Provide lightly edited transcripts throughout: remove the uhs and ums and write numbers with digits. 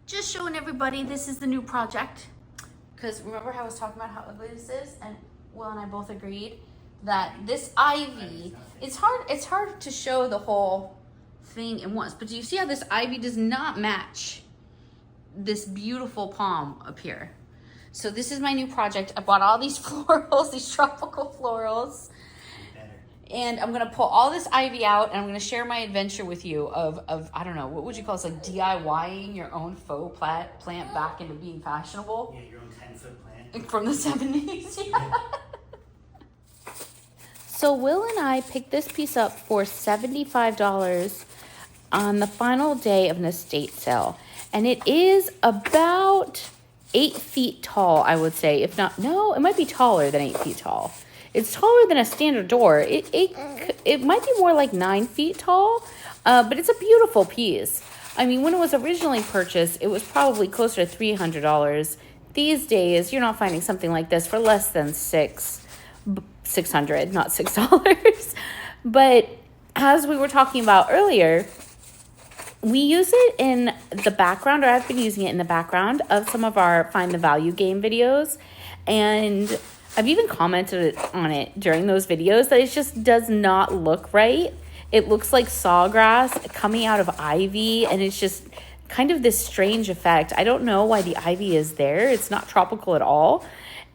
Just showing everybody this is the new project. Because remember how I was talking about how ugly this is? And Will and I both agreed that this ivy, it's hard to show the whole thing at once. But do you see how this ivy does not match this beautiful palm up here? So this is my new project. I bought all these florals, these tropical florals. And I'm gonna pull all this ivy out, and I'm gonna share my adventure with you of I don't know, what would you call it? It's like DIYing your own faux plant back into being fashionable. Yeah, your own 10-foot plant. From the 70s, yeah. So Will and I picked this piece up for $75 on the final day of an estate sale. And it is about 8 feet tall, I would say. If not, no, it might be taller than 8 feet tall. It's taller than a standard door. It might be more like 9 feet tall, but it's a beautiful piece. I mean, when it was originally purchased, it was probably closer to $300. These days, you're not finding something like this for less than $600, not $6. But as we were talking about earlier, we use it in the background, or I've been using it in the background of some of our Find the Value game videos. And I've even commented on it during those videos that it just does not look right. It looks like sawgrass coming out of ivy, and it's just kind of this strange effect. I don't know why the ivy is there. It's not tropical at all.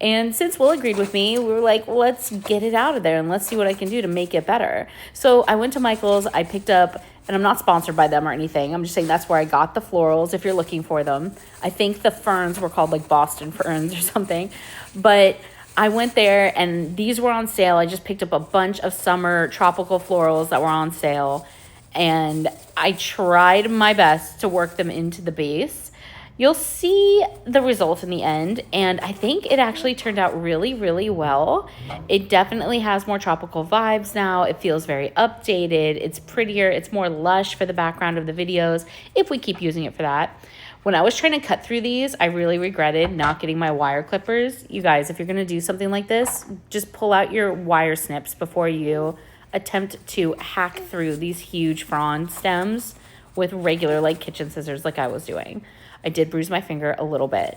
And since Will agreed with me, we were like, let's get it out of there and let's see what I can do to make it better. So I went to Micheal's, I picked up, and I'm not sponsored by them or anything. I'm just saying that's where I got the florals if you're looking for them. I think the ferns were called like Boston ferns or something. But I went there and these were on sale. I just picked up a bunch of summer tropical florals that were on sale. And I tried my best to work them into the base. You'll see the result in the end, and I think it actually turned out really, really well. It definitely has more tropical vibes now. It feels very updated. It's prettier. It's more lush for the background of the videos, if we keep using it for that. When I was trying to cut through these, I really regretted not getting my wire clippers. You guys, if you're going to do something like this, just pull out your wire snips before you attempt to hack through these huge frond stems with regular like kitchen scissors like I was doing. I did bruise my finger a little bit.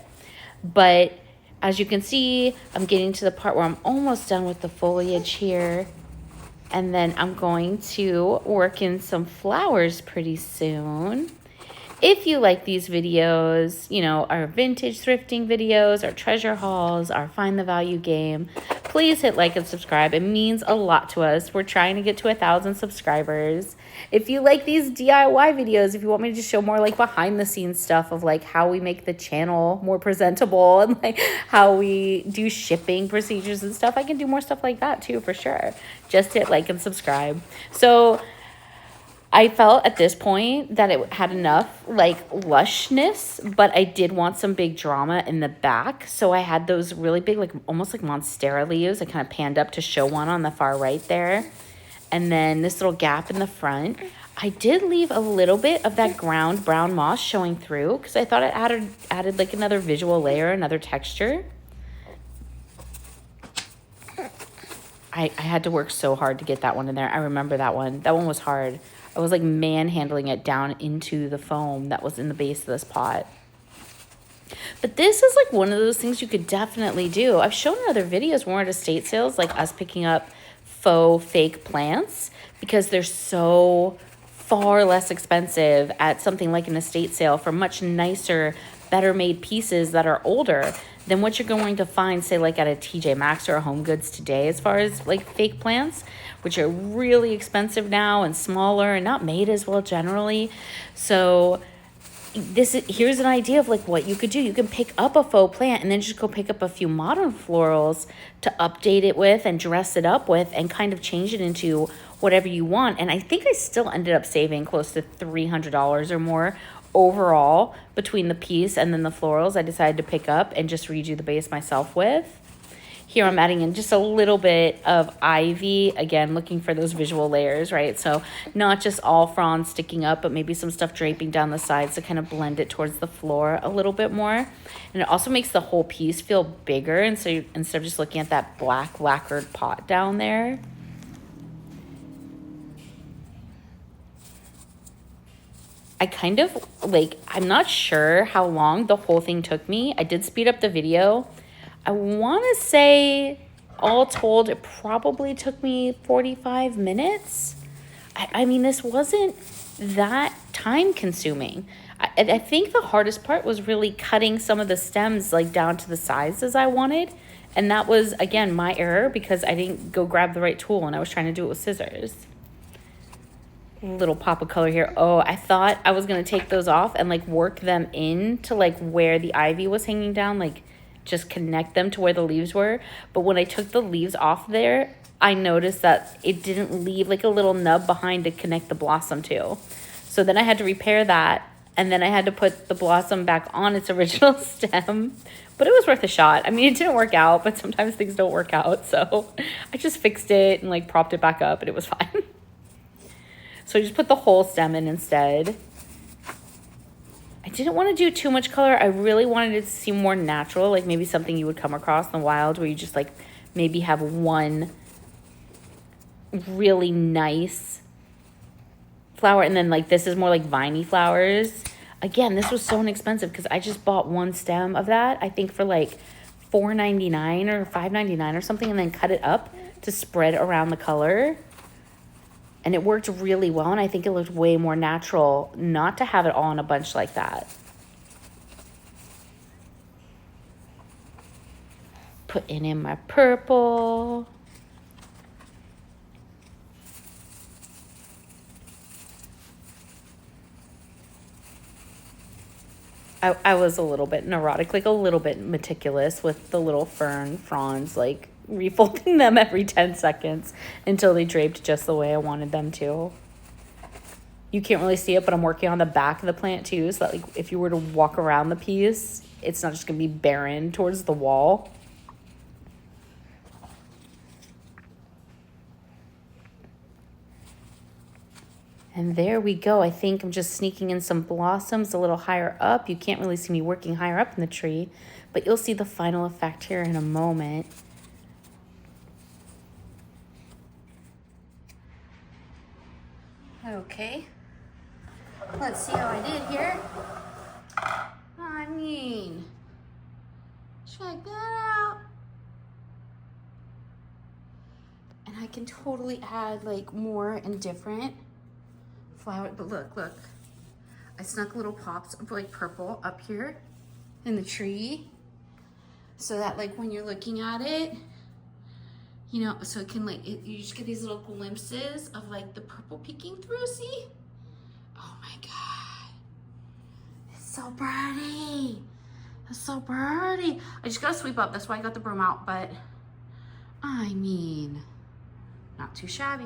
But as you can see, I'm getting to the part where I'm almost done with the foliage here. And then I'm going to work in some flowers pretty soon. If you like these videos, you know, our vintage thrifting videos, our treasure hauls, our find the value game, please hit like and subscribe. It means a lot to us. We're trying to get to 1,000 subscribers. If you like these DIY videos, if you want me to just show more like behind the scenes stuff of like how we make the channel more presentable and like how we do shipping procedures and stuff, I can do more stuff like that too, for sure. Just hit like and subscribe. So I felt at this point that it had enough like lushness, but I did want some big drama in the back. So I had those really big, like almost like monstera leaves. I kind of panned up to show one on the far right there. And then this little gap in the front. I did leave a little bit of that ground brown moss showing through because I thought it added like another visual layer, another texture. I had to work so hard to get that one in there. I remember that one. That one was hard. I was like manhandling it down into the foam that was in the base of this pot. But this is like one of those things you could definitely do. I've shown in other videos more at estate sales, like us picking up faux fake plants because they're so far less expensive at something like an estate sale for much nicer, better made pieces that are older than what you're going to find, say, like at a TJ Maxx or a Home Goods today as far as like fake plants, which are really expensive now and smaller and not made as well generally. So here's an idea of like what you could do. You can pick up a faux plant and then just go pick up a few modern florals to update it with and dress it up with and kind of change it into whatever you want. And I think I still ended up saving close to $300 or more overall between the piece and then the florals I decided to pick up and just redo the base myself with. Here I'm adding in just a little bit of ivy, again, looking for those visual layers, right? So not just all fronds sticking up, but maybe some stuff draping down the sides to kind of blend it towards the floor a little bit more. And it also makes the whole piece feel bigger. And so instead of just looking at that black lacquered pot down there. I kind of like, I'm not sure how long the whole thing took me. I did speed up the video. I want to say all told, it probably took me 45 minutes. I mean, this wasn't that time consuming. I think the hardest part was really cutting some of the stems like down to the sizes I wanted. And that was, again, my error because I didn't go grab the right tool and I was trying to do it with scissors. Little pop of color here. Oh, I thought I was going to take those off and like work them in to like where the ivy was hanging down, like just connect them to where the leaves were. But when I took the leaves off there, I noticed that it didn't leave like a little nub behind to connect the blossom to. So then I had to repair that, and then I had to put the blossom back on its original stem. But it was worth a shot. I mean, it didn't work out, but sometimes things don't work out. So I just fixed it and like propped it back up and it was fine. So I just put the whole stem in instead. I didn't want to do too much color. I really wanted it to seem more natural, like maybe something you would come across in the wild where you just like maybe have one really nice flower and then like this is more like viney flowers. Again, this was so inexpensive because I just bought one stem of that, I think for like $4.99 or $5.99 or something, and then cut it up to spread around the color. And it worked really well, and I think it looked way more natural not to have it all in a bunch like that. Putting in my purple. I was a little bit neurotic, like a little bit meticulous with the little fern fronds, like refolding them every 10 seconds until they draped just the way I wanted them to. You can't really see it, but I'm working on the back of the plant too, so that like if you were to walk around the piece, it's not just gonna be barren towards the wall. And there we go. I think I'm just sneaking in some blossoms a little higher up. You can't really see me working higher up in the tree, but you'll see the final effect here in a moment. Okay, let's see how I did here. I mean, check that out. And I can totally add like more and different flower, but look, I snuck little pops of like purple up here in the tree so that like when you're looking at it, you know, so it can like, you just get these little glimpses of like the purple peeking through, see? Oh my God. It's so pretty. It's so pretty. I just gotta sweep up. That's why I got the broom out, but I mean, not too shabby.